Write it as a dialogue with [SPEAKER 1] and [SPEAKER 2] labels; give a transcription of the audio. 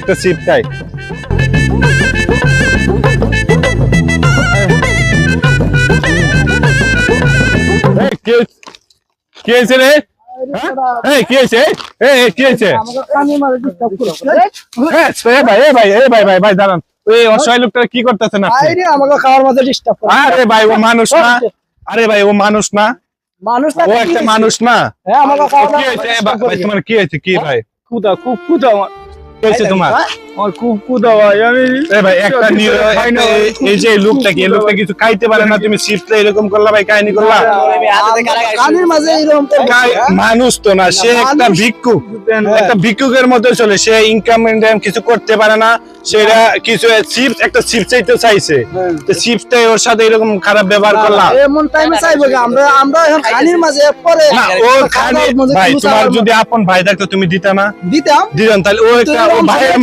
[SPEAKER 1] একটা চিপ খাই। কি হয়েছে রে? কি হয়েছে? কি হয়েছে? ভাই দাঁড়ান, ওই অসহায় লোকটা কি করতেছেন আপনি? আরে ভাই ও মানুষ না, আরে ভাই ও মানুষ না, ও একটা মানুষ না। কি হয়েছে ভাই, তোমার কি হয়েছে? কি ভাই
[SPEAKER 2] খুব ক্ষুধা আমার
[SPEAKER 1] কি হয়েছে তোমার?
[SPEAKER 2] আমার খুব ক্ষুধা ভাই। আমি
[SPEAKER 1] ভাই একটা এই যে লোকটা কি, এই লোকটা কিছু খাইতে পারে না, তুমি শিফটে এরকম করলা ভাই, কাহিনী করলা। মানুষ তো না, সে একটা ভিক্ষুক, একটা ভিক্ষুকের মতো চলে, সে ইনকাম কিছু করতে পারে না, সেটা কিছু চিপস, একটা চিপস চাইতে চাইছে, তো চিপসটাই ওর সাথে এরকম খারাপ ব্যবহার করলা।
[SPEAKER 3] এমন টাইমে চাইবো আমরা এখন খানির মাঝে পরে
[SPEAKER 1] না ও খালি ভাই, তোমার যদি আপন ভাই থাকতো তুমি দিতা না?
[SPEAKER 3] দিতাম
[SPEAKER 1] দিতাম, তাহলে ও একটা ভাইয়ের মতো।